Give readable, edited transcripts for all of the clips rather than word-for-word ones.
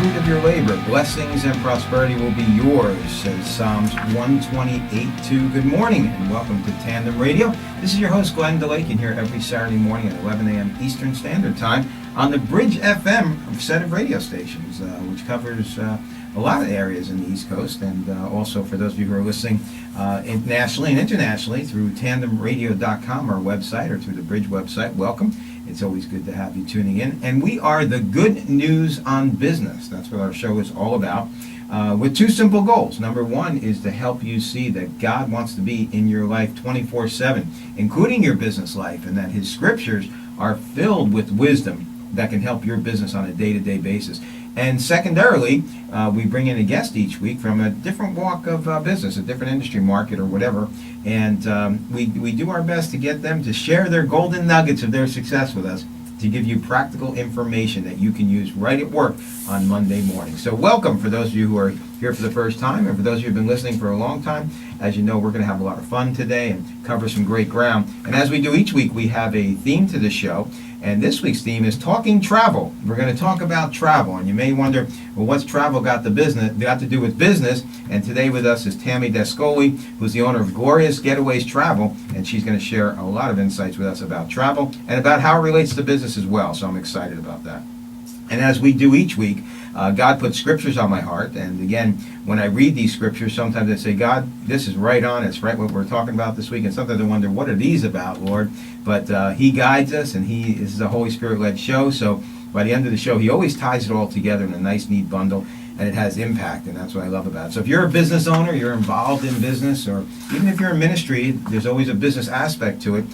fruit of your labor. Blessings and prosperity will be yours, says Psalms 128:2. Good morning and welcome to Tandem Radio. This is your host, Glen. You can hear every Saturday morning at 11 a.m. Eastern Standard Time on the Bridge FM set of radio stations, which covers a lot of areas in the East Coast, and also for those of you who are listening nationally and internationally through tandemradio.com, our website, or through the Bridge website, welcome. It's always good to have you tuning in. And we are the Good News on Business. That's what our show is all about, with two simple goals. Number one is to help you see that God wants to be in your life 24/7, including your business life, and that His scriptures are filled with wisdom that can help your business on a day-to-day basis. And secondarily, we bring in a guest each week from a different walk of business, a different industry, market, or whatever, and we do our best to get them to share their golden nuggets of their success with us, to give you practical information that you can use right at work on Monday morning. So welcome for those of you who are here for the first time, and for those of you who have been listening for a long time. As you know, we're going to have a lot of fun today and cover some great ground. And as we do each week, we have a theme to the show. And this week's theme is Talking Travel. We're going to talk about travel. And you may wonder, well, what's travel got to do with business? And today with us is Tammy Dascoli, who's the owner of Glorious Getaways Travel. And she's going to share a lot of insights with us about travel and about how it relates to business as well. So I'm excited about that. And as we do each week, God put scriptures on my heart. And again, when I read these scriptures, sometimes I say, God, this is right on. It's right what we're talking about this week. And sometimes I wonder, what are these about, Lord? But He guides us, and this is a Holy Spirit-led show. So by the end of the show, He always ties it all together in a nice, neat bundle. And it has impact, and that's what I love about it. So if you're a business owner, you're involved in business, or even if you're in ministry, there's always a business aspect to it.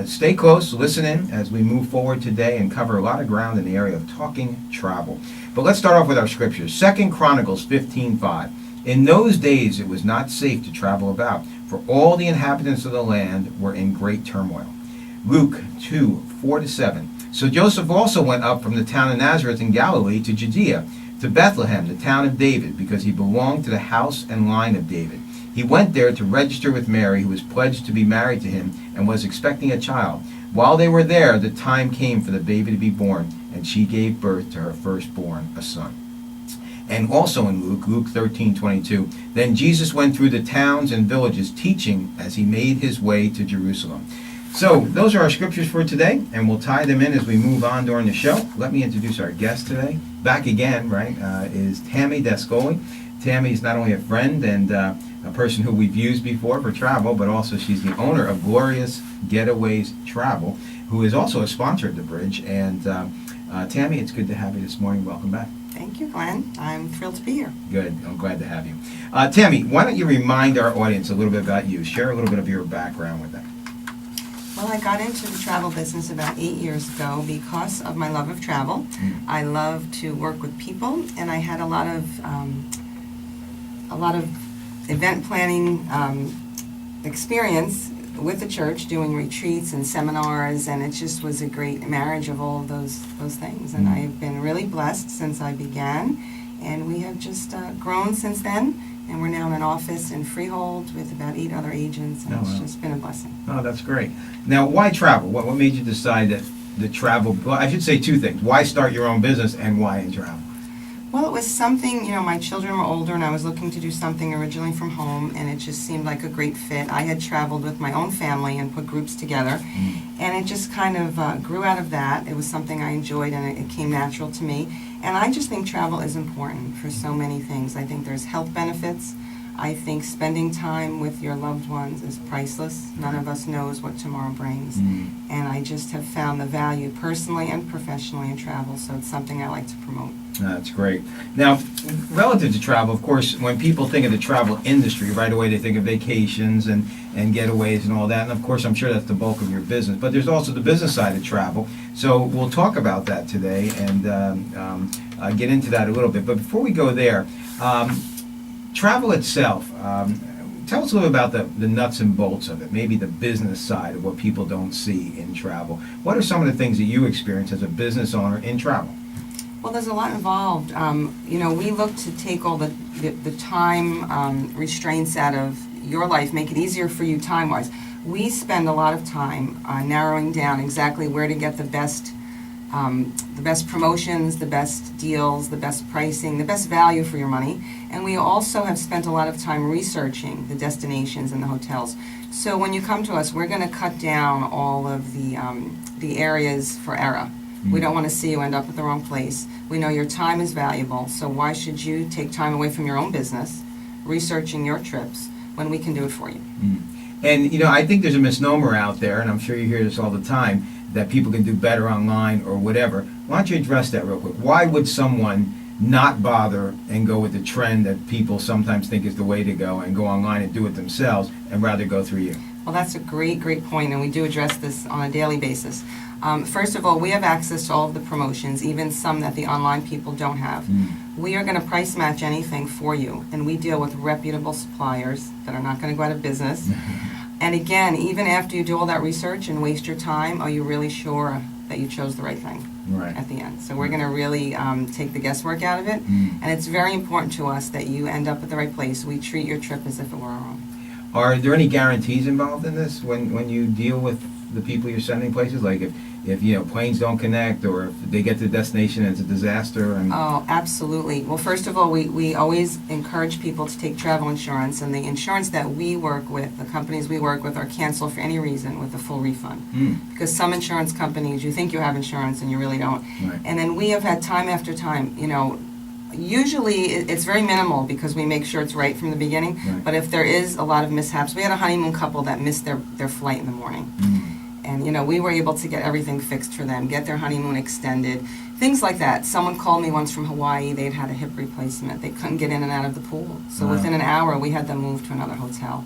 Stay close, listen in as we move forward today and cover a lot of ground in the area of talking travel. But let's start off with our scriptures. 2 Chronicles 15:5. In those days it was not safe to travel about, for all the inhabitants of the land were in great turmoil. Luke 2:4-7. So Joseph also went up from the town of Nazareth in Galilee to Judea, to Bethlehem, the town of David, because he belonged to the house and line of David. He went there to register with Mary, who was pledged to be married to him and was expecting a child. While they were there, the time came for the baby to be born, and she gave birth to her firstborn, a son. And also in Luke 13:22, then Jesus went through the towns and villages, teaching as he made his way to Jerusalem. So those are our scriptures for today, and we'll tie them in as we move on during the show. Let me introduce our guest today. Back again, right, is Tammy Dascoli. Tammy is not only a friend and a person who we've used before for travel, but also she's the owner of Glorious Getaways Travel, who is also a sponsor at the Bridge. And Tammy, it's good to have you this morning. Welcome back. Thank you, Glenn. I'm thrilled to be here. Good. I'm glad to have you. Tammy, why don't you remind our audience a little bit about you? Share a little bit of your background with them. Well, I got into the travel business about 8 years ago because of my love of travel. I love to work with people, and I had a lot of event planning experience with the church, doing retreats and seminars, and it just was a great marriage of all of those things. And I've been really blessed since I began, and we have just grown since then. And we're now in an office in Freehold with about 8 other agents, and it's just been a blessing. Oh, that's great. Now, why travel? What made you decide that the travel, well, I should say two things. Why start your own business, and why in travel? Well, it was something, my children were older, and I was looking to do something originally from home, and it just seemed like a great fit. I had traveled with my own family and put groups together, and it just kind of grew out of that. It was something I enjoyed, and it came natural to me. And I just think travel is important for so many things. I think there's health benefits. I think spending time with your loved ones is priceless. None of us knows what tomorrow brings. And I just have found the value personally and professionally in travel, so it's something I like to promote. That's great. Now, relative to travel, of course, when people think of the travel industry, right away they think of vacations and getaways and all that. And of course, I'm sure that's the bulk of your business. But there's also the business side of travel. So we'll talk about that today and get into that a little bit. But before we go there, travel itself, tell us a little about the nuts and bolts of it, maybe the business side of what people don't see in travel. What are some of the things that you experience as a business owner in travel? Well, there's a lot involved. We look to take all the time restraints out of your life, make it easier for you time-wise. We spend a lot of time narrowing down exactly where to get the best the best promotions, the best deals, the best pricing, the best value for your money. And we also have spent a lot of time researching the destinations and the hotels. So when you come to us, we're going to cut down all of the areas for error. We don't want to see you end up at the wrong place. We know your time is valuable, so why should you take time away from your own business, researching your trips, when we can do it for you? And, you know, I think there's a misnomer out there, and I'm sure you hear this all the time, that people can do better online or whatever. Why don't you address that real quick? Why would someone not bother and go with the trend that people sometimes think is the way to go and go online and do it themselves and rather go through you? Well, that's a great point, and we do address this on a daily basis. First of all, we have access to all of the promotions, even some that the online people don't have. We are going to price match anything for you, and we deal with reputable suppliers that are not going to go out of business. And again, even after you do all that research and waste your time, are you really sure that you chose the right thing at the end? So we're going to really take the guesswork out of it, and it's very important to us that you end up at the right place. We treat your trip as if it were our own. Are there any guarantees involved in this when you deal with the people you're sending places? Like if you know, planes don't connect, or if they get to the destination and it's a disaster? Oh, absolutely. Well, first of all, we always encourage people to take travel insurance, and the insurance that we work with, the companies we work with, are canceled for any reason with a full refund. Because some insurance companies, you think you have insurance and you really don't. And then we have had time after time, you know, usually it's very minimal because we make sure it's right from the beginning, but if there is a lot of mishaps, we had a honeymoon couple that missed their flight in the morning. And, you know, we were able to get everything fixed for them, get their honeymoon extended, things like that. Someone called me once from Hawaii. They'd had a hip replacement. They couldn't get in and out of the pool. So within an hour, we had them moved to another hotel.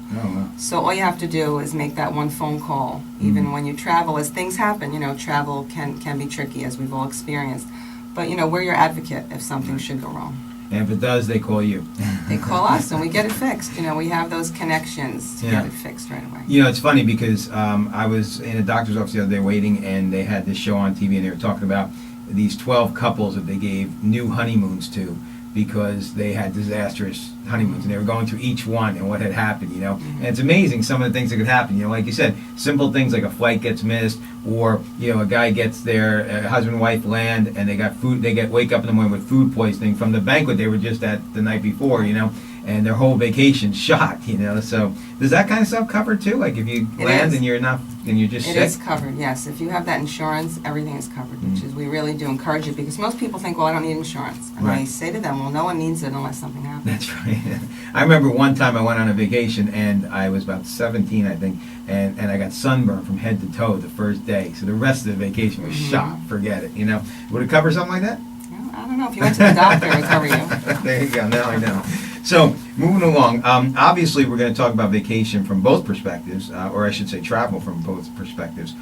So all you have to do is make that one phone call, even when you travel, as things happen. You know, travel can be tricky, as we've all experienced. But, you know, we're your advocate if something should go wrong. And if it does, they call you. They call us, and we get it fixed. You know, we have those connections to get it fixed right away. You know, it's funny because I was in a doctor's office the other day waiting, and they had this show on TV, and they were talking about these 12 couples that they gave new honeymoons to because they had disastrous honeymoons, and they were going through each one and what had happened, you know. And it's amazing some of the things that could happen, you know, like you said, simple things like a flight gets missed, or, you know, a guy gets there, husband and wife land, and they got food, wake up in the morning with food poisoning from the banquet they were just at the night before, you know, and their whole vacation shot, you know. So does that kind of stuff cover too? Like if you land and you're not, and you're just sick? It is covered, yes. If you have that insurance, everything is covered, which is, we really do encourage it, because most people think, well, I don't need insurance. And I say to them, well, no one needs it unless something happens. That's right. I remember one time I went on a vacation, and I was about 17, I think, and I got sunburned from head to toe the first day. So the rest of the vacation was shot. Forget it, you know. Would it cover something like that? Well, I don't know. If you went to the doctor, it would cover you. There you go. Now I know. So, moving along, obviously we're going to talk about vacation from both perspectives, or I should say travel from both perspectives.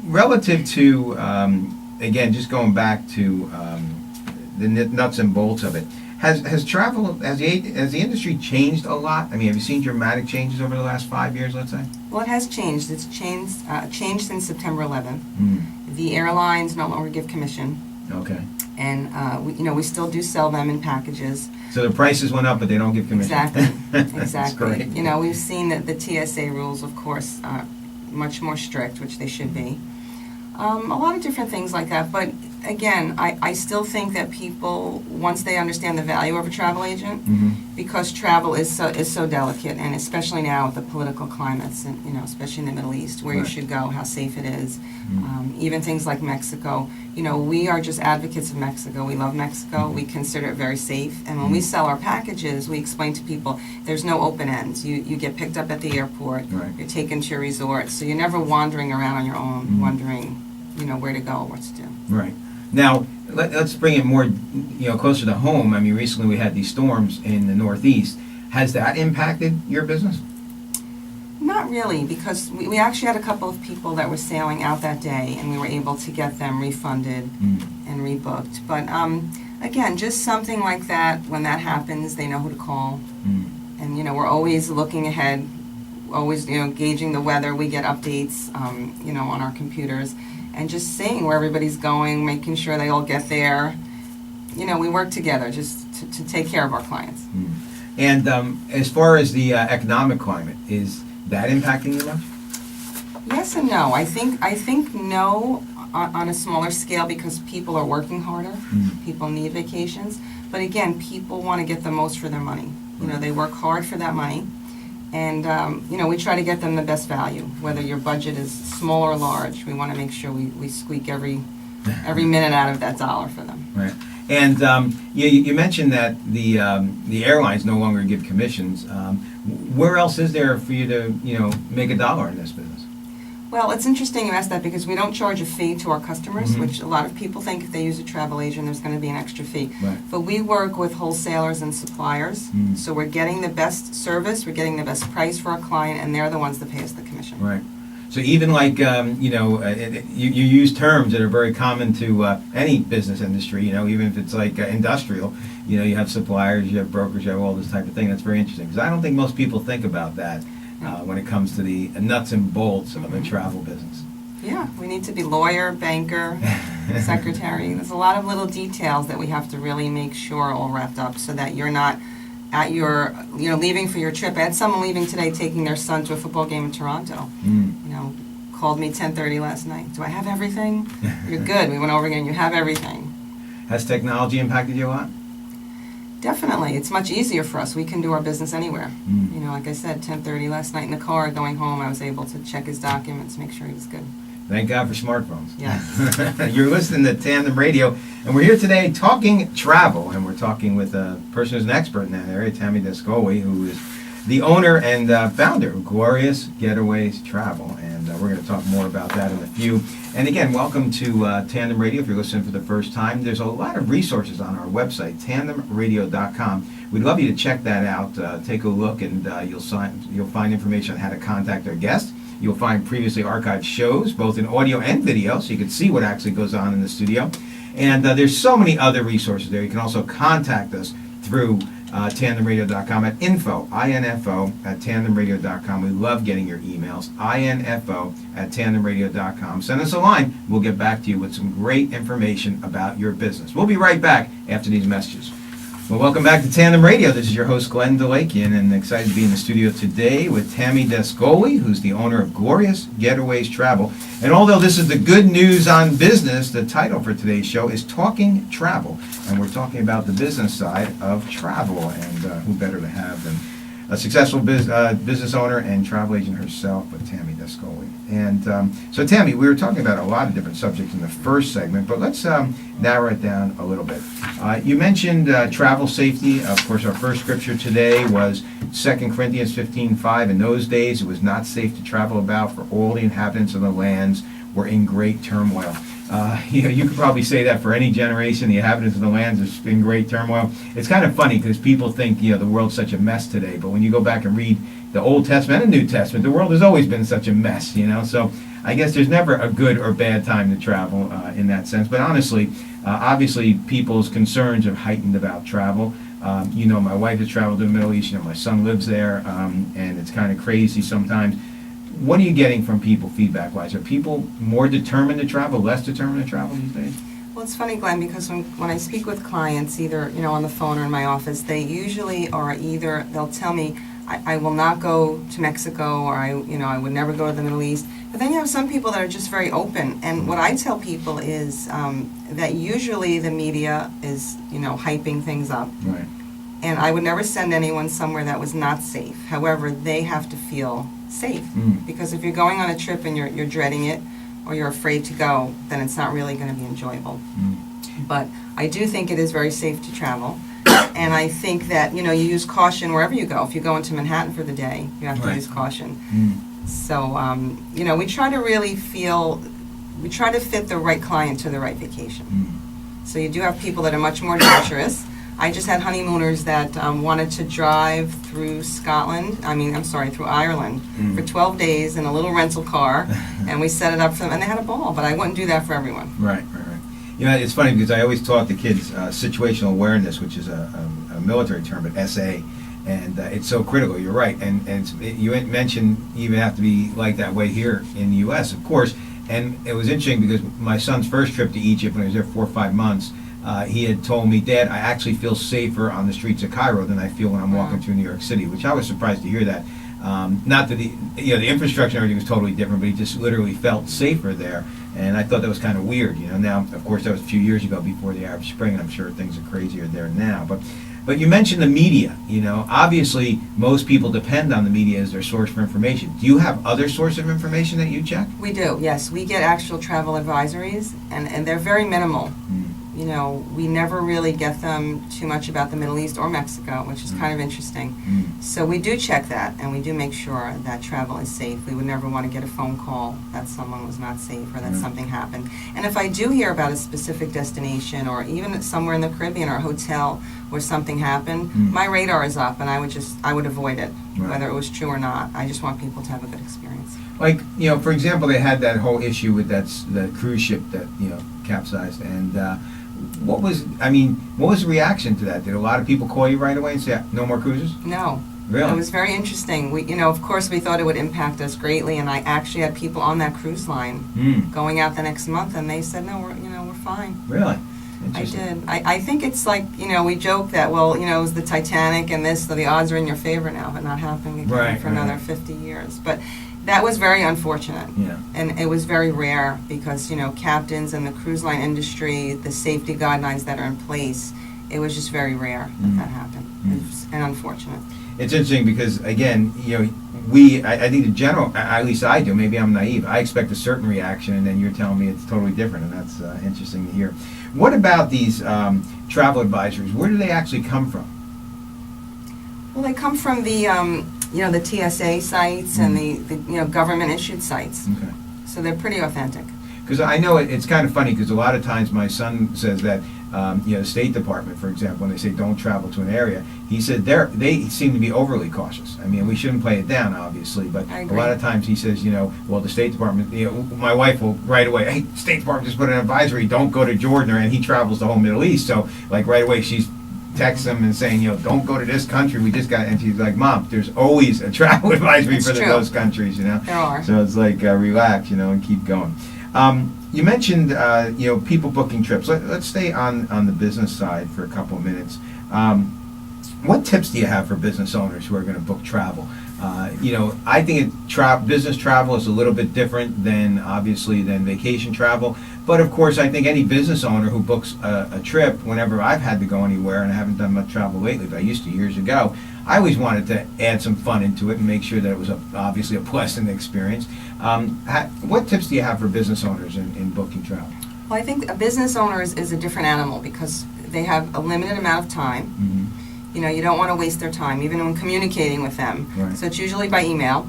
Relative to, again, just going back to the nuts and bolts of it, has travel, has the industry changed a lot? I mean, have you seen dramatic changes over the last 5 years, let's say? Well, it has changed. It's changed since September 11th. The airlines no longer give commission. Okay. And, we still do sell them in packages. So the prices went up, but they don't give commission. Exactly. That's great. You know, we've seen that the TSA rules, of course, are much more strict, which they should be. A lot of different things like that. But again, I still think that people, once they understand the value of a travel agent, because travel is so delicate, and especially now with the political climates, and you know, especially in the Middle East, where you should go, how safe it is, even things like Mexico. You know, we are just advocates of Mexico. We love Mexico. We consider it very safe. And when we sell our packages, we explain to people there's no open ends. You get picked up at the airport. You're taken to your resort, so you're never wandering around on your own, wondering, you know, where to go, what to do. Right. Now, let's bring it more, you know, closer to home. I mean, recently we had these storms in the Northeast. Has that impacted your business? Not really, because we actually had a couple of people that were sailing out that day, and we were able to get them refunded and rebooked. But again, just something like that, when that happens, they know who to call. And, you know, we're always looking ahead, always, you know, gauging the weather. We get updates, you know, on our computers, and just seeing where everybody's going, making sure they all get there. You know, we work together just to take care of our clients. And as far as the economic climate, is that impacting you much? Yes and no. I think no, on a smaller scale because people are working harder. People need vacations. But again, people want to get the most for their money. You know, they work hard for that money. And, you know, we try to get them the best value. Whether your budget is small or large, we want to make sure we squeak every minute out of that dollar for them. Right. And you mentioned that the airlines no longer give commissions. Where else is there for you to, you know, make a dollar in this business? Well, it's interesting you ask that because we don't charge a fee to our customers, which a lot of people think if they use a travel agent, there's going to be an extra fee. Right. But we work with wholesalers and suppliers, so we're getting the best service, we're getting the best price for our client, and they're the ones that pay us the commission. Right. So even like, you know, you use terms that are very common to any business industry, you know, even if it's like industrial, you know, you have suppliers, you have brokers, you have all this type of thing. That's very interesting because I don't think most people think about that when it comes to the nuts and bolts of a travel business. Yeah, we need to be lawyer, banker, secretary. There's a lot of little details that we have to really make sure are all wrapped up so that you're not at your, you know, leaving for your trip. I had someone leaving today taking their son to a football game in Toronto. You know, called me 10:30 last night. Do I have everything? You're good. We went over again. You have everything. Has technology impacted you a lot? Definitely. It's much easier for us. We can do our business anywhere. You know, like I said, 10:30 last night in the car going home, I was able to check his documents, make sure he was good. Thank God for smartphones. Yes. You're listening to Tandem Radio, and we're here today talking travel, and we're talking with a person who's an expert in that area, Tammy Dascoli, who is the owner and founder of Glorious Getaways Travel, and we're going to talk more about that in a few. And again, welcome to Tandem Radio. If you're listening for the first time, there's a lot of resources on our website, tandemradio.com. We'd love you to check that out. Take a look, and you'll find information on how to contact our guests. You'll find previously archived shows, both in audio and video, so you can see what actually goes on in the studio. And there's so many other resources there. You can also contact us through tandemradio.com at info, I-N-F-O, at tandemradio.com. We love getting your emails, I-N-F-O, at tandemradio.com. Send us a line. We'll get back to you with some great information about your business. We'll be right back after these messages. Well, welcome back to Tandem Radio. This is your host, Glen Delakian, and excited to be in the studio today with Tammy Dascoli, who's the owner of Glorious Getaways Travel. And although this is the good news on business, the title for today's show is Talking Travel. And we're talking about the business side of travel, and who better to have than a successful business owner and travel agent herself with Tammy Dascoli. And so, Tammy, we were talking about a lot of different subjects in the first segment, but let's narrow it down a little bit. You mentioned travel safety. Of course, our first scripture today was 2 Corinthians 15:5. In those days, it was not safe to travel about, for all the inhabitants of the lands were in great turmoil. You know, you could probably say that for any generation. The inhabitants of the lands is in great turmoil. It's kind of funny because people think, you know, the world's such a mess today. But when you go back and read the Old Testament and New Testament, the world has always been such a mess, you know. So I guess there's never a good or bad time to travel in that sense. But honestly, obviously, people's concerns have heightened about travel. You know, my wife has traveled to the Middle East. You know, my son lives there, and it's kind of crazy sometimes. What are you getting from people feedback-wise? Are people more determined to travel, less determined to travel these days? Well, it's funny, Glenn, because when I speak with clients, either, you know, on the phone or in my office, they usually are either, they'll tell me, I will not go to Mexico, or I would never go to the Middle East. But then you have some people that are just very open. And what I tell people is that usually the media is, you know, hyping things up. Right. And I would never send anyone somewhere that was not safe. However, they have to feel safe. Because if you're going on a trip and you're dreading it, or you're afraid to go, then it's not really going to be enjoyable. But I do think it is very safe to travel. And I think that, you know, you use caution wherever you go. If you go into Manhattan for the day, you have to use caution. So, you know, we try to fit the right client to the right vacation. So you do have people that are much more adventurous. I just had honeymooners that wanted to drive through through Ireland for 12 days in a little rental car, and we set it up for them, and they had a ball, but I wouldn't do that for everyone. Right. You know, it's funny because I always taught the kids situational awareness, which is a military term, but SA, and it's so critical. You're right, and you mentioned you even have to be like that way here in the U.S., of course, and it was interesting because my son's first trip to Egypt, when he was there 4 or 5 months, he had told me, Dad, I actually feel safer on the streets of Cairo than I feel when I'm walking through New York City, which I was surprised to hear that. Not that the infrastructure and everything was totally different, but he just literally felt safer there. And I thought that was kind of weird. Now, of course, that was a few years ago before the Arab Spring, and I'm sure things are crazier there now. But you mentioned the media. Obviously, most people depend on the media as their source for information. Do you have other source of information that you check? We do, yes. We get actual travel advisories, and they're very minimal. We never really get them too much about the Middle East or Mexico, which is kind of interesting. So we do check that, and we do make sure that travel is safe. We would never want to get a phone call that someone was not safe or that something happened. And if I do hear about a specific destination or even somewhere in the Caribbean or a hotel where something happened, my radar is up, and I would avoid it, whether it was true or not. I just want people to have a good experience. Like, for example, they had that whole issue with the cruise ship that, capsized, and what was the reaction to that? Did a lot of people call you right away and say, no more cruises? No. Really? It was very interesting. We, of course, we thought it would impact us greatly, and I actually had people on that cruise line going out the next month, and they said, no, we're fine. Really? I did. I think it's like, we joke that, well, it was the Titanic and this, so the odds are in your favor now of it not happening again for another 50 years. But that was very unfortunate. Yeah. And it was very rare because, captains and the cruise line industry, the safety guidelines that are in place, it was just very rare that happened. It was unfortunate. It's interesting because, again, I think in general, at least I do, maybe I'm naive, I expect a certain reaction, and then you're telling me it's totally different, and that's interesting to hear. What about these travel advisories? Where do they actually come from? Well, they come from the, the TSA sites and the government-issued sites. Okay. So they're pretty authentic. Because I know it's kind of funny because a lot of times my son says that, the State Department, for example, when they say don't travel to an area, he said they seem to be overly cautious. I mean, we shouldn't play it down, obviously, but a lot of times he says, well, the State Department, my wife will right away, hey, State Department just put an advisory, don't go to Jordan, and he travels the whole Middle East, so like right away she's texts him and saying, don't go to this country, we just got, and she's like, Mom, there's always a travel advisory for those countries, There are. So it's like, relax, and keep going. You mentioned, people booking trips. Let's stay on the business side for a couple of minutes. What tips do you have for business owners who are going to book travel? I think business travel is a little bit different than vacation travel. But of course, I think any business owner who books a trip, whenever I've had to go anywhere, and I haven't done much travel lately, but I used to years ago, I always wanted to add some fun into it and make sure that it was obviously a pleasant experience. What tips do you have for business owners in booking travel? Well, I think a business owner is a different animal because they have a limited amount of time. You don't want to waste their time, even when communicating with them. Right. So it's usually by email.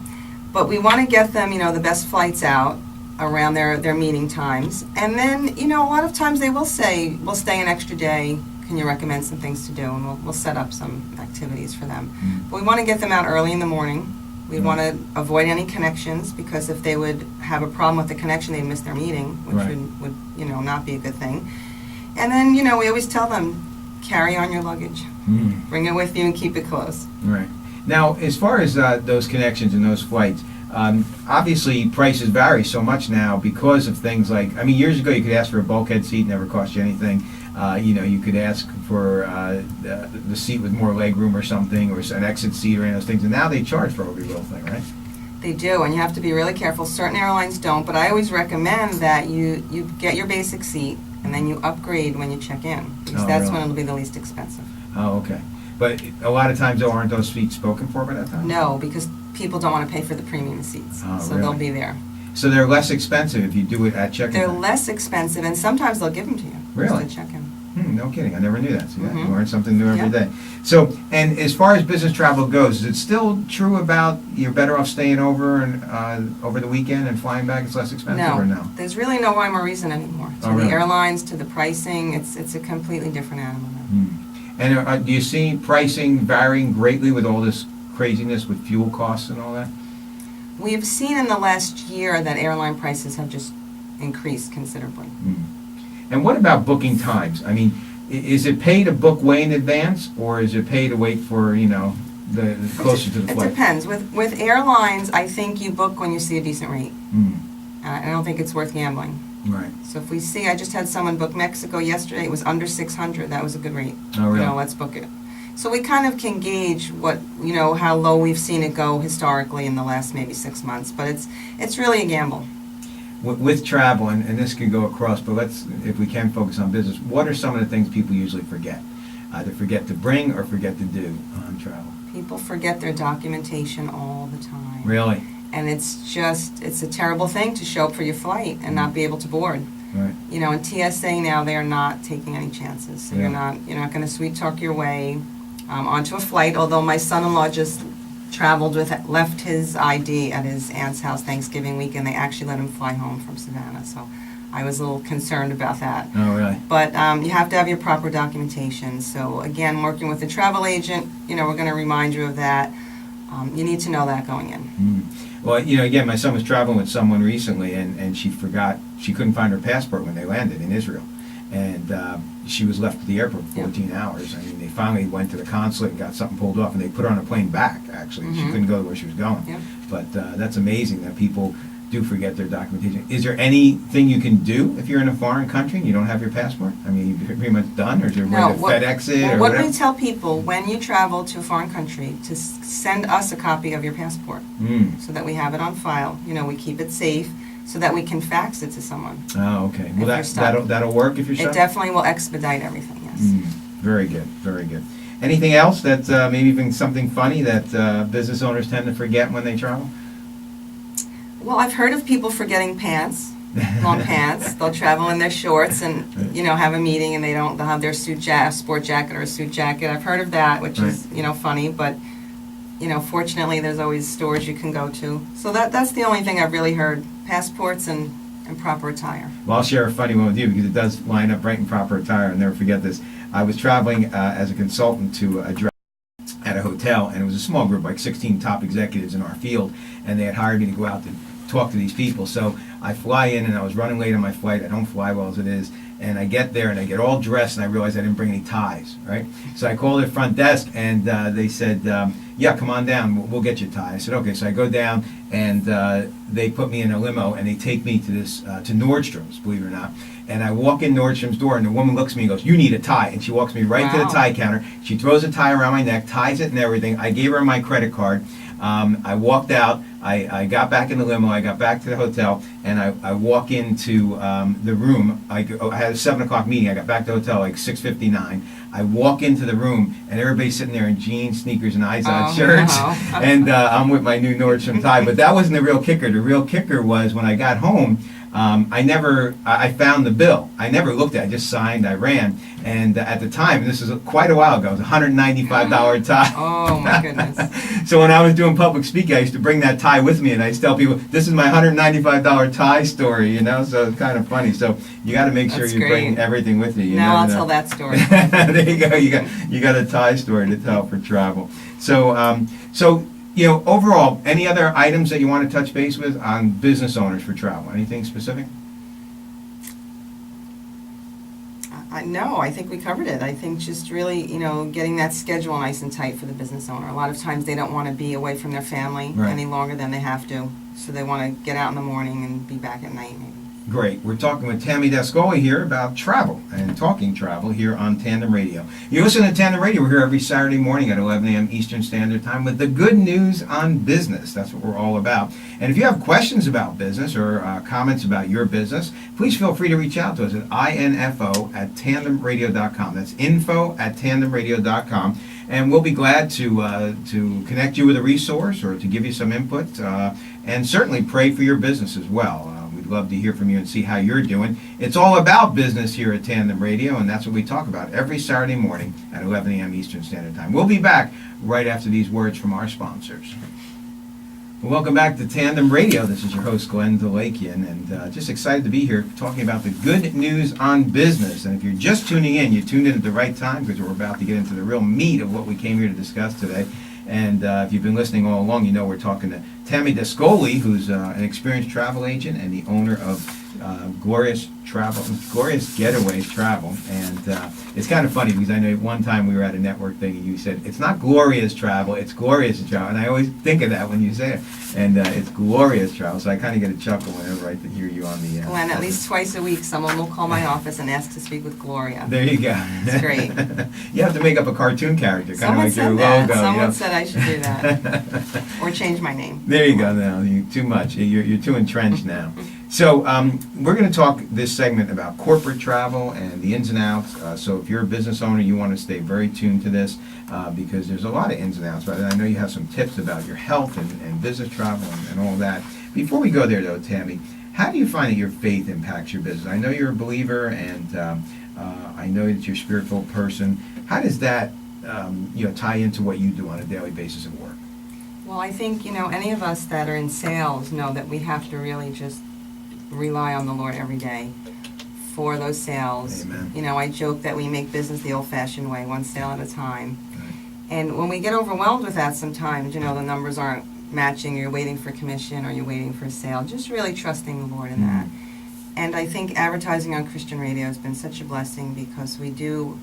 But we want to get them, the best flights out around their meeting times. And then, a lot of times they will say, we'll stay an extra day. Can you recommend some things to do? And we'll set up some activities for them. But we want to get them out early in the morning. We want to avoid any connections because if they would have a problem with the connection, they'd miss their meeting, which would not be a good thing. And then, we always tell them, carry on your luggage. Bring it with you and keep it close. Right. Now, as far as those connections and those flights, obviously prices vary so much now because of things like, years ago you could ask for a bulkhead seat, never cost you anything. You could ask for the seat with more leg room or something, or an exit seat or any of those things, and now they charge for every little thing, right? They do, and you have to be really careful. Certain airlines don't, but I always recommend that you get your basic seat, and then you upgrade when you check in, because that's when it'll be the least expensive. Oh, okay. But a lot of times, though, aren't those seats spoken for by that time? No, because people don't want to pay for the premium seats, so they'll be there. So they're less expensive if you do it at check-in? They're less expensive, and sometimes they'll give them to you. Really? Just to check in. No kidding. I never knew that. So you learn something new every day. So, and as far as business travel goes, is it still true about you're better off staying over and over the weekend and flying back? It's less expensive, or no? There's really no rhyme or reason anymore. To the airlines, to the pricing, it's a completely different animal now. And do you see pricing varying greatly with all this craziness with fuel costs and all that? We've seen in the last year that airline prices have just increased considerably. And what about booking times? Is it pay to book way in advance, or is it pay to wait for, the closer to the flight? It depends. With airlines, I think you book when you see a decent rate. I don't think it's worth gambling. Right. So if we see, I just had someone book Mexico yesterday, it was under 600, that was a good rate. Oh, really? Let's book it. So we kind of can gauge how low we've seen it go historically in the last maybe 6 months, but it's really a gamble. With travel, and this could go across, but if we can focus on business, what are some of the things people usually forget? Either forget to bring or forget to do on travel? People forget their documentation all the time. Really? And it's a terrible thing to show up for your flight and not be able to board. Right. In TSA now, they are not taking any chances. So Yeah. you're not going to sweet talk your way onto a flight, although my son-in-law just left his ID at his aunt's house Thanksgiving week, and they actually let him fly home from Savannah. So I was a little concerned about that. Oh, really? But you have to have your proper documentation. So again, working with a travel agent, we're going to remind you of that. You need to know that going in. Well, again, my son was traveling with someone recently, and she couldn't find her passport when they landed in Israel. And she was left at the airport for 14 hours. I mean, they finally went to the consulate and got something pulled off, and they put her on a plane back, actually. She couldn't go to where she was going. Yep. But that's amazing that people do forget their documentation. Is there anything you can do if you're in a foreign country and you don't have your passport? I mean, you're pretty much done, or is there a way to FedEx it or what whatever? we tell people when you travel to a foreign country to send us a copy of your passport so that we have it on file. We keep it safe so that we can fax it to someone. Oh, okay. Well, you're stuck. that'll work if you're stuck? It definitely will expedite everything, yes. Very good, very good. Anything else that maybe even something funny that business owners tend to forget when they travel? Well, I've heard of people forgetting pants, long pants. They'll travel in their shorts and, have a meeting and they'll have their sport jacket or a suit jacket. I've heard of that, which is, funny, but, fortunately there's always stores you can go to. So that's the only thing I've really heard, passports and proper attire. Well, I'll share a funny one with you because it does line up right in proper attire. I'll never forget this. I was traveling as a consultant to address at a hotel, and it was a small group, like 16 top executives in our field, and they had hired me to go out to talk to these people. So I fly in, and I was running late on my flight. I don't fly well as it is. And I get there, and I get all dressed, and I realize I didn't bring any ties, right? So I called the front desk, and they said, yeah, come on down. We'll get you a tie. I said, okay. So I go down, and they put me in a limo, and they take me to to Nordstrom's, believe it or not. And I walk in Nordstrom's door, and the woman looks at me and goes, you need a tie. And she walks me right to the tie counter. She throws a tie around my neck, ties it and everything. I gave her my credit card. I walked out. I got back in the limo. I got back to the hotel, and I walk into the room. I had a 7 o'clock meeting. I got back to the hotel like 6:59. I walk into the room, and everybody's sitting there in jeans, sneakers, and Izod shirts. No. And I'm with my new Nordstrom tie. But that wasn't the real kicker. The real kicker was when I got home, I found the bill. I never looked at it. I just signed. I ran. And at the time, this was quite a while ago, it was a $195 tie. Oh, my goodness. So when I was doing public speaking, I used to bring that tie with me, and I used to tell people, this is my $195 tie story, so it's kind of funny. So you got to make sure That's you great. bring everything with you. Now I'll tell that story. There you go. You got a tie story to tell for travel. So, overall, any other items that you want to touch base with on business owners for travel? Anything specific? No, I think we covered it. I think just really, getting that schedule nice and tight for the business owner. A lot of times they don't want to be away from their family any longer than they have to. So they want to get out in the morning and be back at night maybe. Great. We're talking with Tammy Dascoli here about travel and talking travel here on Tandem Radio. You listen to Tandem Radio. We're here every Saturday morning at 11 a.m. Eastern Standard Time with the good news on business. That's what we're all about. And if you have questions about business or comments about your business, please feel free to reach out to us at info@tandemradio.com. That's info@tandemradio.com. And we'll be glad to connect you with a resource or to give you some input and certainly pray for your business as well. We'd love to hear from you and see how you're doing. It's all about business here at Tandem Radio, and that's what we talk about every Saturday morning at 11 a.m. Eastern Standard Time. We'll be back right after these words from our sponsors. Well, welcome back to Tandem Radio. This is your host, Glen, and just excited to be here talking about the good news on business. And if you're just tuning in, you tuned in at the right time because we're about to get into the real meat of what we came here to discuss today. And if you've been listening all along, we're talking to Tammy Dascoli, who's an experienced travel agent and the owner of Glorious Getaways Travel, and it's kind of funny because I know one time we were at a network thing and you said it's not glorious travel, it's glorious travel, and I always think of that when you say it, and it's glorious travel. So I kind of get a chuckle whenever I hear you on the. Glenn, at least twice a week, someone will call my office and ask to speak with Gloria. There you go. It's great. You have to make up a cartoon character, kind Someone of like your said that. logo. Someone said I should do that, or change my name. There you go. Now you too much. You're too entrenched now. So we're going to talk this segment about corporate travel and the ins and outs. So if you're a business owner, you want to stay very tuned to this because there's a lot of ins and outs. But I know you have some tips about your health and business travel and all that. Before we go there, though, Tammy, how do you find that your faith impacts your business? I know you're a believer, and I know that you're a spiritual person. How does that tie into what you do on a daily basis at work? Well, I think, any of us that are in sales know that we have to really just rely on the Lord every day for those sales. Amen. I joke that we make business the old-fashioned way, one sale at a time. Right. And when we get overwhelmed with that sometimes, the numbers aren't matching, you're waiting for commission or you're waiting for a sale, just really trusting the Lord in that. And I think advertising on Christian radio has been such a blessing because we do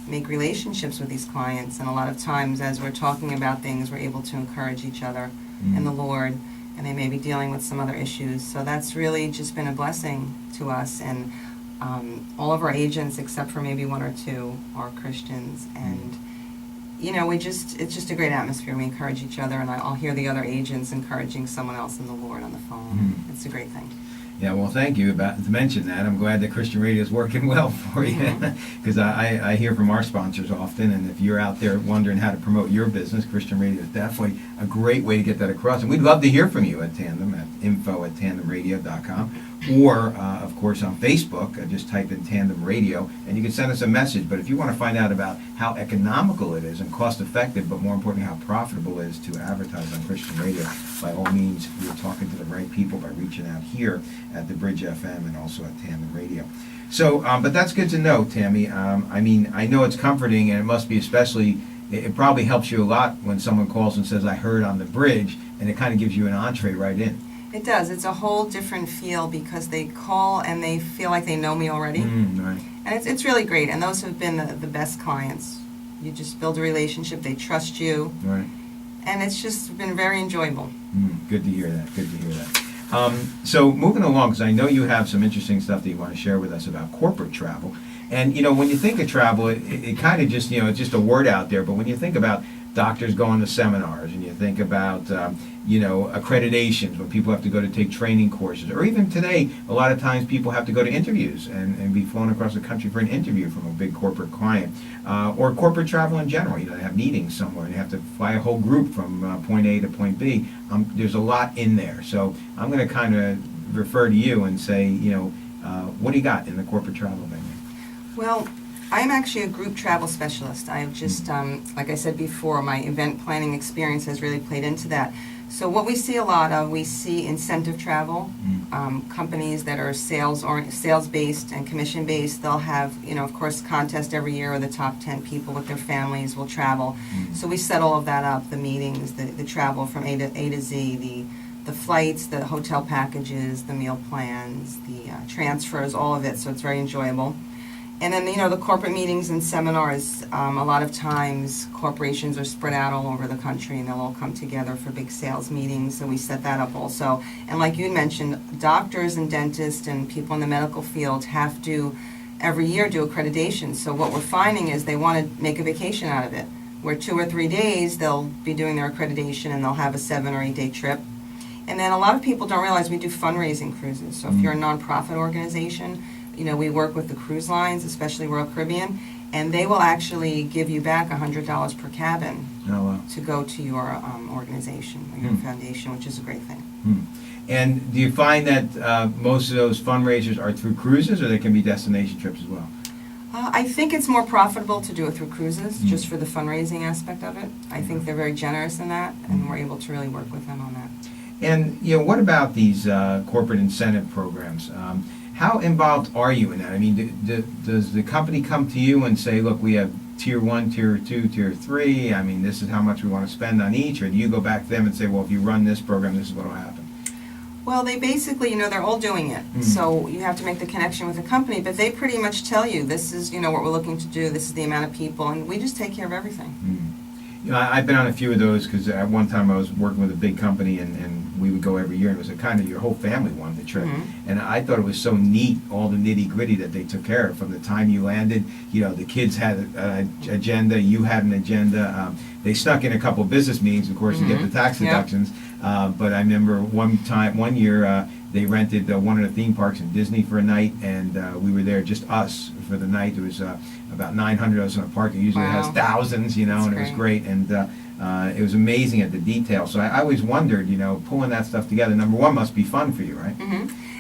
make relationships with these clients, and a lot of times as we're talking about things, we're able to encourage each other in the Lord, and they may be dealing with some other issues. So that's really just been a blessing to us, and all of our agents, except for maybe one or two, are Christians, and it's just a great atmosphere. We encourage each other, and I'll hear the other agents encouraging someone else in the Lord on the phone. It's a great thing. Yeah, well, thank you to mention that. I'm glad that Christian Radio is working well for you, because I hear from our sponsors often, and if you're out there wondering how to promote your business, Christian Radio is definitely a great way to get that across. And we'd love to hear from you at Tandem, at info@tandemradio.com, or, of course, on Facebook. Just type in Tandem Radio, and you can send us a message. But if you want to find out about how economical it is and cost-effective, but more importantly, how profitable it is to advertise on Christian Radio, by all means, you're talking to the right people by reaching out here at the Bridge FM and also at Tandem Radio. So, but that's good to know, Tammy. I know it's comforting, and it must be especially, it probably helps you a lot when someone calls and says, I heard on the Bridge, and it kind of gives you an entree right in. It does. It's a whole different feel because they call and they feel like they know me already. Right. And it's really great, and those have been the best clients. You just build a relationship, they trust you, Right. and it's just been very enjoyable. Good to hear that. Good to hear that. So moving along, because I know you have some interesting stuff that you want to share with us about corporate travel. And, when you think of travel, it kind of just, it's just a word out there. But when you think about doctors going to seminars, and you think about, accreditations, when people have to go to take training courses, or even today, a lot of times people have to go to interviews and be flown across the country for an interview from a big corporate client, or corporate travel in general. They have meetings somewhere, and you have to fly a whole group from point A to point B. There's a lot in there. So I'm going to kind of refer to you and say, what do you got in the corporate travel venue? Well, I'm actually a group travel specialist. I've just, like I said before, my event planning experience has really played into that. So what we see a lot of, we see incentive travel, companies that are sales-based and commission-based. They'll have, of course, contest every year where the top 10 people with their families will travel. So we set all of that up, the meetings, the travel from A to Z, the flights, the hotel packages, the meal plans, the transfers, all of it, so it's very enjoyable. And then, the corporate meetings and seminars, a lot of times corporations are spread out all over the country, and they'll all come together for big sales meetings, so we set that up also. And like you mentioned, doctors and dentists and people in the medical field have to, every year, do accreditation. So what we're finding is they want to make a vacation out of it, where 2 or 3 days they'll be doing their accreditation, and they'll have a 7 or 8 day trip. And then a lot of people don't realize we do fundraising cruises. So if you're a nonprofit organization, we work with the cruise lines, especially Royal Caribbean, and they will actually give you back $100 per cabin to go to your organization or your foundation, which is a great thing. And do you find that most of those fundraisers are through cruises, or they can be destination trips as well? I think it's more profitable to do it through cruises, just for the fundraising aspect of it. I think they're very generous in that, and we're able to really work with them on that. And, what about these corporate incentive programs? How involved are you in that? I mean, does the company come to you and say, look, we have tier 1, tier 2, tier 3, this is how much we want to spend on each, or do you go back to them and say, well, if you run this program, this is what will happen? Well, they basically, they're all doing it. So you have to make the connection with the company, but they pretty much tell you, this is, what we're looking to do, this is the amount of people, and we just take care of everything. I've been on a few of those because at one time I was working with a big company and we would go every year, and it was a kind of your whole family wanted the trip. And I thought it was so neat, all the nitty-gritty that they took care of. From the time you landed, the kids had an agenda, you had an agenda. They snuck in a couple of business meetings, of course, to get the tax deductions. But I remember one year, they rented one of the theme parks in Disney for a night, and we were there, just us, for the night. There was about 900 of us in a park. It usually has thousands, and it was great. And it was amazing at the detail. So I always wondered, pulling that stuff together, number one, must be fun for you, right?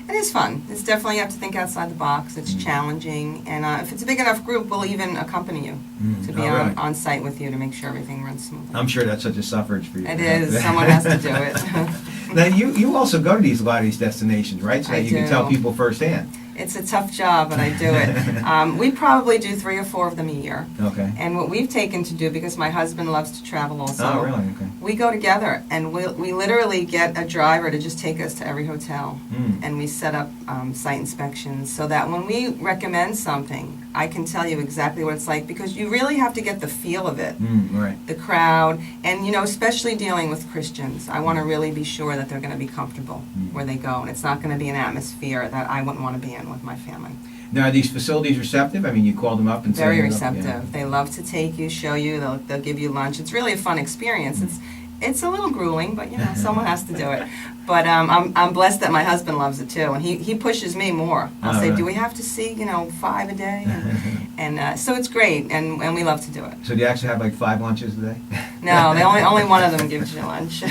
It is fun. It's definitely, you have to think outside the box. It's challenging. And if it's a big enough group, we'll even accompany you to be on site with you to make sure everything runs smoothly. I'm sure that's such a suffrage for you. It is. Someone has to do it. Now, you also go to a lot of these destinations, right? So that you can tell people firsthand. It's a tough job, but I do it. We probably do 3 or 4 of them a year. Okay. And what we've taken to do, because my husband loves to travel also. Oh, really? Okay. We go together, and we literally get a driver to just take us to every hotel. And we set up site inspections so that when we recommend something, I can tell you exactly what it's like, because you really have to get the feel of it. Right. The crowd, and especially dealing with Christians, I want to really be sure that they're going to be comfortable where they go, and it's not going to be an atmosphere that I wouldn't want to be in with my family. Now, are these facilities receptive? I mean, you call them up and say... Very receptive. Yeah. They love to take you, show you, they'll give you lunch. It's really a fun experience. It's a little grueling, but someone has to do it. But I'm blessed that my husband loves it too, and he pushes me more. I'll say, do we have to see 5 a day? And so it's great, and we love to do it. So do you actually have like 5 lunches a day? No, they only one of them gives you lunch.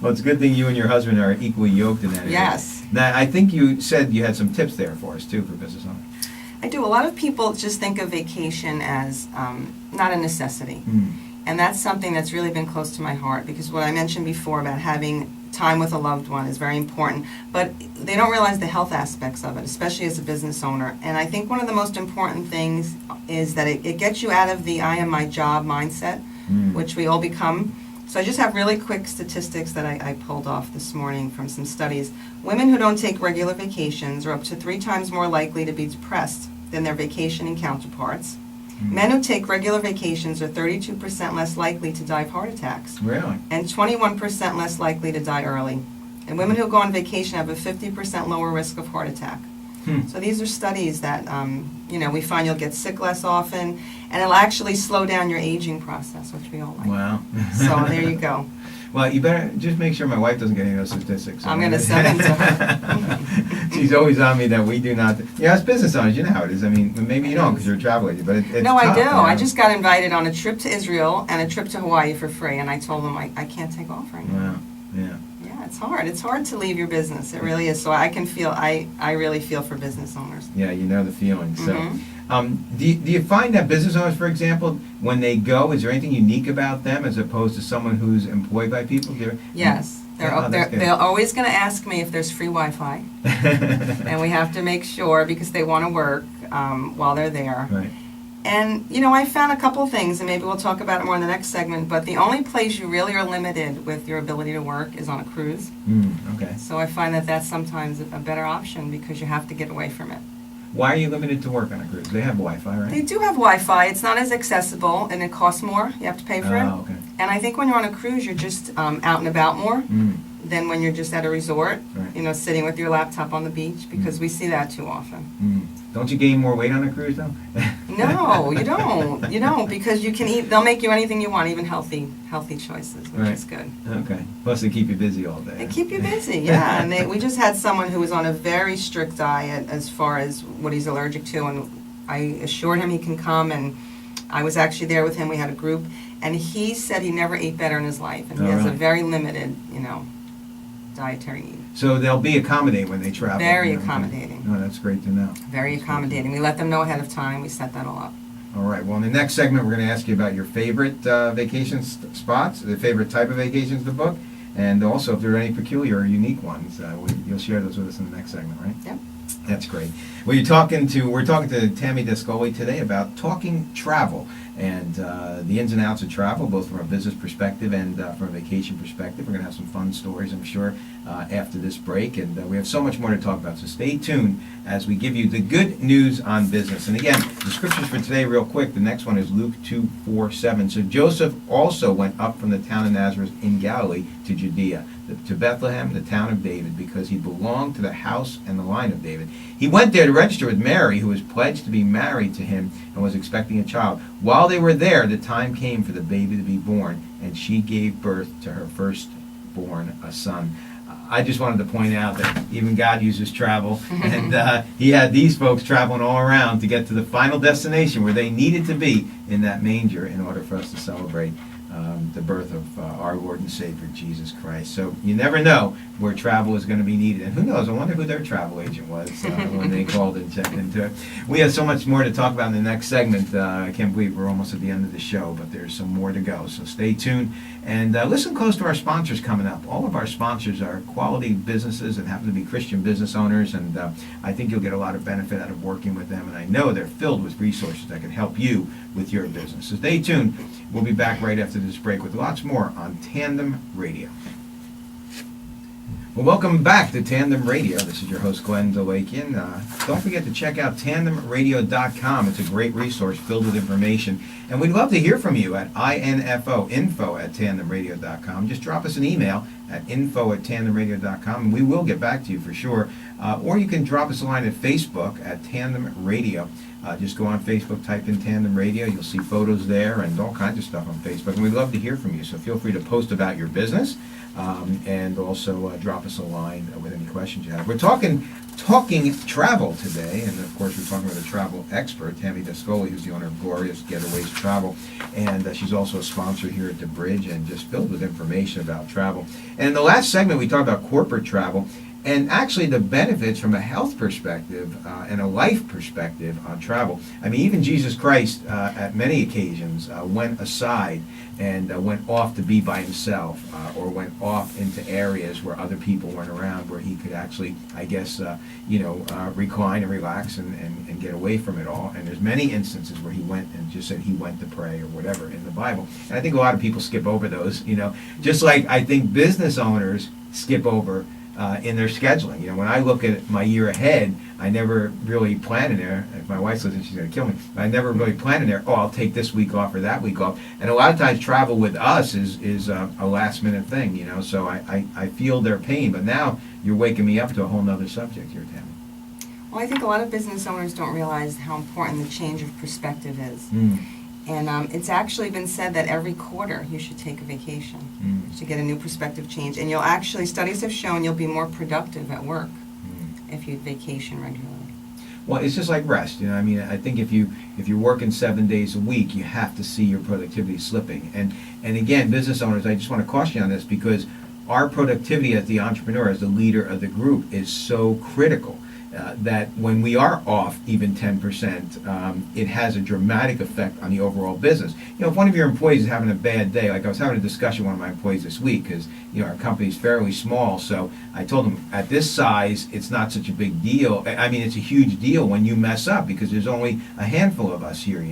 Well, it's a good thing you and your husband are equally yoked in that area. Yes. Now, I think you said you had some tips there for us too for business owners. I do. A lot of people just think of vacation as not a necessity. And that's something that's really been close to my heart, because what I mentioned before about having time with a loved one is very important, but they don't realize the health aspects of it, especially as a business owner. And I think one of the most important things is that it gets you out of the I am my job mindset, which we all become. So I just have really quick statistics that I pulled off this morning from some studies. Women who don't take regular vacations are up to 3 times more likely to be depressed than their vacationing counterparts. Men who take regular vacations are 32% less likely to die of heart attacks. Really? And 21% less likely to die early. And women who go on vacation have a 50% lower risk of heart attack. So these are studies that, we find you'll get sick less often, and it'll actually slow down your aging process, which we all like. Wow. So there you go. Well, you better just make sure my wife doesn't get any of those statistics. I'm going to send them to her. She's always on me that we do not. As business owners, you know how it is. I mean, maybe you don't because you're a travel agent, but it's No, tough, I do. I just got invited on a trip to Israel and a trip to Hawaii for free, and I told them I can't take off right now. Wow. Yeah. Yeah, it's hard. It's hard to leave your business. It really is. So I can feel, I really feel for business owners. Yeah, you know the feeling. So, do you find that business owners, for example, when they go, is there anything unique about them as opposed to someone who's employed by people? Yes. They're always going to ask me if there's free Wi-Fi. And we have to make sure, because they want to work while they're there. Right. And, I found a couple of things, and maybe we'll talk about it more in the next segment, but the only place you really are limited with your ability to work is on a cruise. Okay. So I find that that's sometimes a better option, because you have to get away from it. Why are you limited to work on a cruise? They have Wi-Fi, right? They do have Wi-Fi. It's not as accessible, and it costs more. You have to pay for it. Oh, okay. And I think when you're on a cruise, you're just out and about more than when you're just at a resort, Right. Sitting with your laptop on the beach, because we see that too often. Don't you gain more weight on a cruise, though? No, you don't. You don't, because you can eat. They'll make you anything you want, even healthy choices, which is good. Okay. Plus, they keep you busy all day. They keep you busy, yeah. And we just had someone who was on a very strict diet as far as what he's allergic to, and I assured him he can come, and I was actually there with him. We had a group, and he said he never ate better in his life, and he has a very limited, dietary need. So they'll be accommodating when they travel. Very accommodating. Oh, that's great to know. Very accommodating. We let them know ahead of time. We set that all up. All right. Well, in the next segment, we're going to ask you about your favorite vacation spots, the favorite type of vacations to book, and also if there are any peculiar or unique ones. You'll share those with us in the next segment, right? Yep. That's great. Well, we're talking to Tammy Dascoli today about talking travel. and the ins and outs of travel, both from a business perspective and from a vacation perspective. We're going to have some fun stories, I'm sure, after this break, and we have so much more to talk about. So stay tuned as we give you the good news on business. And again, the scriptures for today, real quick. The next one is Luke 2:4-7. So Joseph also went up from the town of Nazareth in Galilee to Judea, to Bethlehem, the town of David, because he belonged to the house and the line of David. He went there to register with Mary, who was pledged to be married to him and was expecting a child. While they were there, the time came for the baby to be born, and she gave birth to her firstborn, a son. I just wanted to point out that even God uses travel, and he had these folks traveling all around to get to the final destination where they needed to be in that manger in order for us to celebrate the birth of our Lord and Savior, Jesus Christ. So you never know where travel is going to be needed. And who knows, I wonder who their travel agent was when they called and checked into it. We have so much more to talk about in the next segment. I can't believe we're almost at the end of the show, but there's some more to go. So stay tuned and listen close to our sponsors coming up. All of our sponsors are quality businesses and happen to be Christian business owners, and I think you'll get a lot of benefit out of working with them, and I know they're filled with resources that can help you with your business. So stay tuned. We'll be back right after this break with lots more on Tandem Radio. Well, welcome back to Tandem Radio. This is your host, Glen. Don't forget to check out tandemradio.com. It's a great resource filled with information. And we'd love to hear from you at info@tandemradio.com. Just drop us an email at info@tandemradio.com, and we will get back to you for sure. Or you can drop us a line at Facebook at Tandem Radio. Just go on Facebook, type in Tandem Radio. You'll see photos there and all kinds of stuff on Facebook. And we'd love to hear from you. So feel free to post about your business and also drop us a line with any questions you have. We're talking travel today. And, of course, we're talking with a travel expert, Tammy Dascoli, who's the owner of Glorious Getaways Travel. And she's also a sponsor here at the Bridge and just filled with information about travel. And in the last segment, we talked about corporate travel. And actually the benefits from a health perspective and a life perspective on travel. I mean, even Jesus Christ at many occasions went aside and went off to be by himself or went off into areas where other people weren't around, where he could actually, I guess, recline and relax and get away from it all. And there's many instances where he went and just said he went to pray or whatever in the Bible. And I think a lot of people skip over those, just like I think business owners skip over in their scheduling. When I look at my year ahead, I never really plan in there. If my wife listens, she's going to kill me. But I never really plan in there, I'll take this week off or that week off. And a lot of times travel with us is a last minute thing, so I feel their pain. But now you're waking me up to a whole nother subject here, Tammy. Well, I think a lot of business owners don't realize how important the change of perspective is. And it's actually been said that every quarter you should take a vacation to get a new perspective change. And studies have shown you'll be more productive at work if you vacation regularly. Well, it's just like rest. I think if you're working 7 days a week, you have to see your productivity slipping. And again, business owners, I just want to caution you on this, because our productivity as the entrepreneur, as the leader of the group, is so critical. That when we are off even 10%, it has a dramatic effect on the overall business. If one of your employees is having a bad day, like I was having a discussion with one of my employees this week, because our company is fairly small, so I told them at this size, it's not such a big deal. I mean, it's a huge deal when you mess up, because there's only a handful of us here,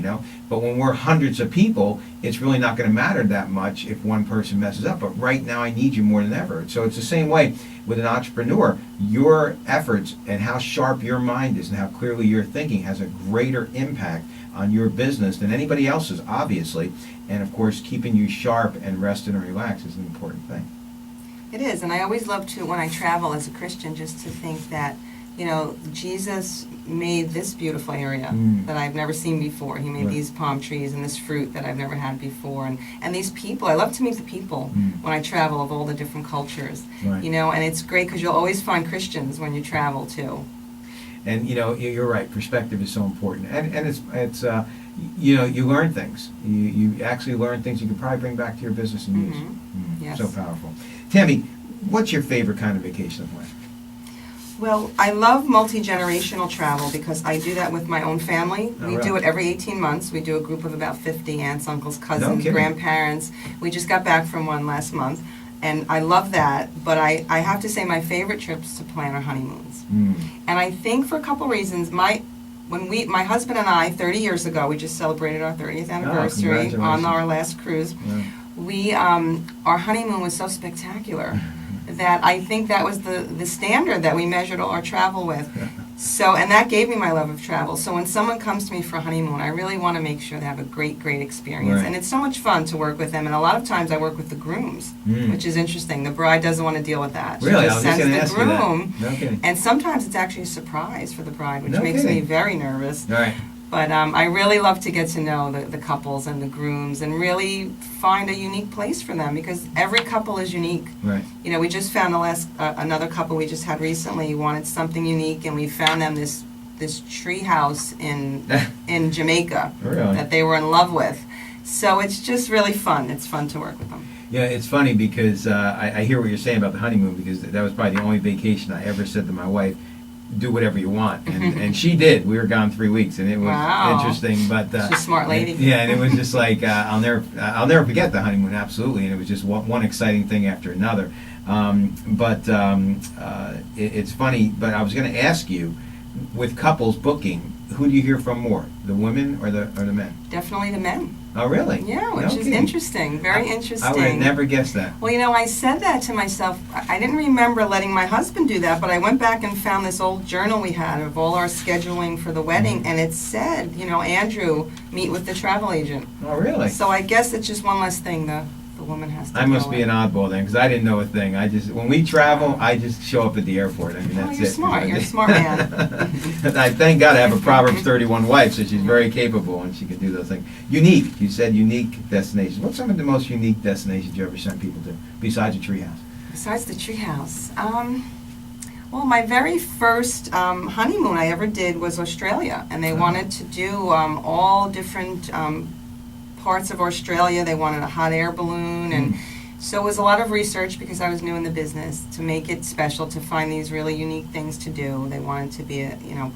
But when we're hundreds of people, it's really not going to matter that much if one person messes up. But right now, I need you more than ever. So it's the same way with an entrepreneur. Your efforts and how sharp your mind is and how clearly you're thinking has a greater impact on your business than anybody else's, obviously. And of course, keeping you sharp and rested and relaxed is an important thing. It is, and I always love to, when I travel as a Christian, just to think that, Jesus made this beautiful area that I've never seen before. He made these palm trees and this fruit that I've never had before. And these people, I love to meet the people when I travel of all the different cultures. Right. And it's great because you'll always find Christians when you travel too. And, you're right, perspective is so important. And it's you learn things. You actually learn things you can probably bring back to your business and use. Yes. So powerful. Tammy, what's your favorite kind of vacation plan? Well, I love multi-generational travel because I do that with my own family. Oh, We really? do it every 18 months. We do a group of about 50 aunts, uncles, No cousins, kidding. grandparents. We just got back from one last month, and I love that. But I have to say my favorite trips to plan are honeymoons. And I think for a couple reasons, my husband and I, 30 years ago, we just celebrated our 30th anniversary congratulations. on our last cruise. Yeah. Our honeymoon was so spectacular that I think that was the standard that we measured all our travel with. So, and that gave me my love of travel. So when someone comes to me for a honeymoon, I really want to make sure they have a great, great experience. Right. And it's so much fun to work with them. And a lot of times I work with the grooms, which is interesting. The bride doesn't want to deal with that. Really? She I was just going to sends ask the you that. groom. No kidding. And sometimes it's actually a surprise for the bride, which No makes me kidding. very nervous. All right. But I really love to get to know the couples and the grooms and really find a unique place for them, because every couple is unique. Right. You know, we just found another couple we just had recently wanted something unique, and we found them this tree house in Jamaica Really? that they were in love with. So it's just really fun. It's fun to work with them. Yeah, it's funny because I hear what you're saying about the honeymoon, because that was probably the only vacation I ever said to my wife, do whatever you want, and she did. We were gone 3 weeks, and it was Wow. interesting. But She's a smart lady. Yeah, and it was just like I'll never forget the honeymoon. Absolutely, and it was just one exciting thing after another. It's funny. But I was going to ask you, with couples booking, who do you hear from more, the women or the men? Definitely the men. Oh, really? Yeah, which is Okay. interesting. Very interesting. I would have never guessed that. Well, you know, I said that to myself. I didn't remember letting my husband do that, but I went back and found this old journal we had of all our scheduling for the wedding, and it said, you know, Andrew, meet with the travel agent. Oh, really? So I guess it's just one less thing the woman has to I must go be in. an oddball then, because I didn't know a thing. When we travel, I just show up at the airport. I mean, that's you're it. smart. You're a smart man. I thank God I have a Proverbs 31 wife, so she's very capable and she can do those things. Unique. You said unique destinations. What's some of the most unique destinations you ever sent people to, besides a treehouse? Besides the treehouse, well, my very first honeymoon I ever did was Australia, and they wanted to do all different parts of Australia. They wanted a hot air balloon, and so it was a lot of research, because I was new in the business, to make it special, to find these really unique things to do. They wanted to be,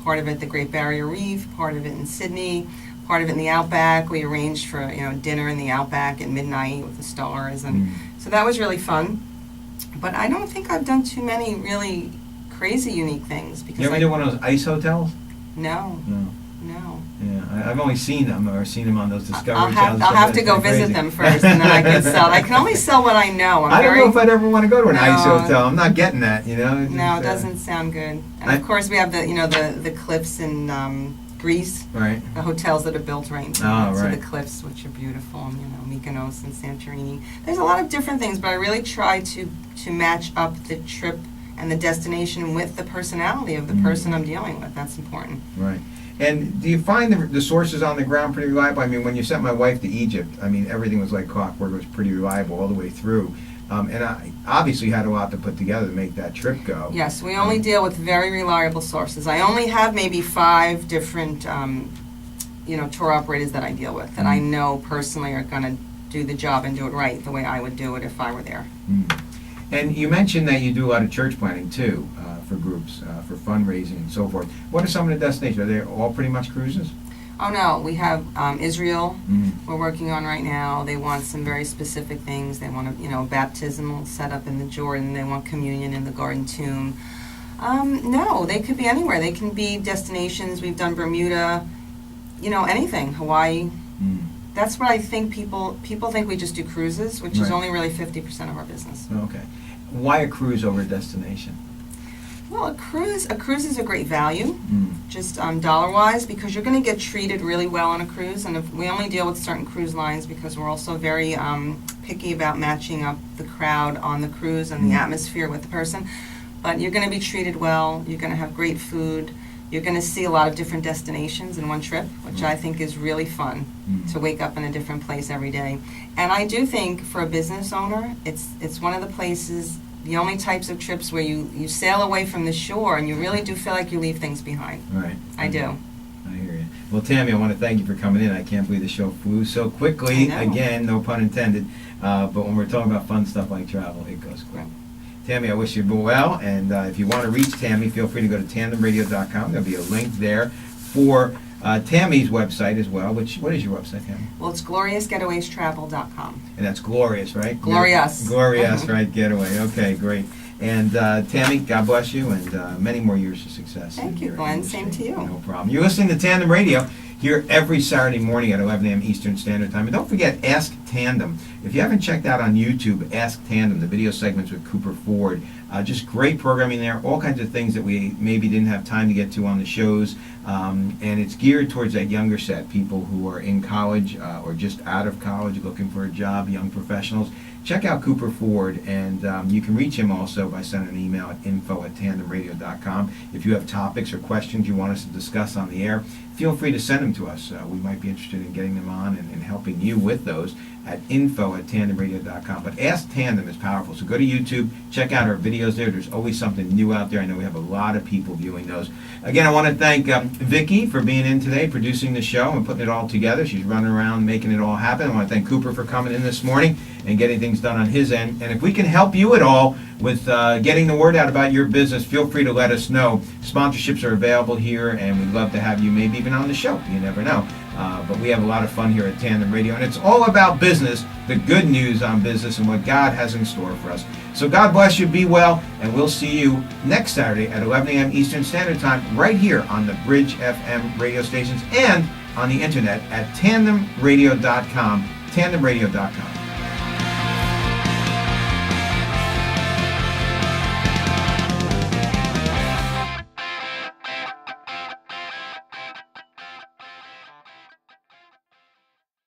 part of it the Great Barrier Reef, part of it in Sydney, part of it in the Outback. We arranged for, dinner in the Outback at midnight with the stars, and so that was really fun. But I don't think I've done too many really crazy unique things. Because You ever did one of those ice hotels? No. Yeah, I've only seen them on those Discovery I'll Channels. have to go visit them first, and then I can sell. I can only sell what I know. I don't know if I'd ever want to go to an ice No. hotel. I'm not getting that, No, it doesn't sound good. And of course, we have the cliffs in Greece, Right. the hotels that are built right to right. the cliffs, which are beautiful. And, Mykonos and Santorini. There's a lot of different things, but I really try to match up the trip and the destination with the personality of the person I'm dealing with. That's important. Right. And do you find the sources on the ground pretty reliable? I mean, when you sent my wife to Egypt, I mean, everything was like clockwork. It was pretty reliable all the way through. And I obviously had a lot to put together to make that trip go. Yes, we only deal with very reliable sources. I only have maybe 5 different, tour operators that I deal with that I know personally are going to do the job and do it right the way I would do it if I were there. And you mentioned that you do a lot of church planning too, for groups, for fundraising and so forth. What are some of the destinations? Are they all pretty much cruises? Oh no, we have Israel. We're working on right now. They want some very specific things. They want a baptismal set up in the Jordan. They want communion in the Garden Tomb. No, they could be anywhere. They can be destinations. We've done Bermuda. Anything. Hawaii. That's what I think people think we just do cruises, which is Right. only really 50% of our business. Okay. Why a cruise over a destination? Well, a cruise is a great value, just dollar-wise, because you're going to get treated really well on a cruise, and if we only deal with certain cruise lines because we're also very picky about matching up the crowd on the cruise and the atmosphere with the person. But you're going to be treated well. You're going to have great food. You're going to see a lot of different destinations in one trip, which I think is really fun, to wake up in a different place every day. And I do think for a business owner, it's one of the places, the only types of trips where you sail away from the shore and you really do feel like you leave things behind. Right. I do. I hear you. Well, Tammy, I want to thank you for coming in. I can't believe the show flew so quickly. I know. Again, no pun intended. But when we're talking about fun stuff like travel, it goes quick. Tammy, I wish you well, and if you want to reach Tammy, feel free to go to tandemradio.com. There'll be a link there for Tammy's website as well. What is your website, Tammy? Well, it's gloriousgetawaystravel.com. And that's glorious, right? Glorious. Glorious, right, getaway. Okay, great. And Tammy, God bless you, and many more years of success. Thank you, Glenn. Same to you. No problem. You're listening to Tandem Radio here every Saturday morning at 11 a.m. Eastern Standard Time. And don't forget, Ask Tandem. If you haven't checked out on YouTube, Ask Tandem, the video segments with Cooper Ford. Just great programming there, all kinds of things that we maybe didn't have time to get to on the shows. And it's geared towards that younger set, people who are in college or just out of college looking for a job, young professionals. Check out Cooper Ford, and you can reach him also by sending an email at info@tandemradio.com. If you have topics or questions you want us to discuss on the air, feel free to send them to us. We might be interested in getting them on and helping you with those at info@tandemradio.com. But Ask Tandem is powerful, so go to YouTube, check out our videos there. There's always something new out there. I know we have a lot of people viewing those. Again, I want to thank Vicki for being in today, producing the show and putting it all together. She's running around making it all happen. I want to thank Cooper for coming in this morning and getting things done on his end. And if we can help you at all with getting the word out about your business, feel free to let us know. Sponsorships are available here, and we'd love to have you maybe even on the show. You never know. But we have a lot of fun here at Tandem Radio, and it's all about business, the good news on business, and what God has in store for us. So God bless you, be well, and we'll see you next Saturday at 11 a.m. Eastern Standard Time right here on the Bridge FM radio stations and on the internet at tandemradio.com, tandemradio.com.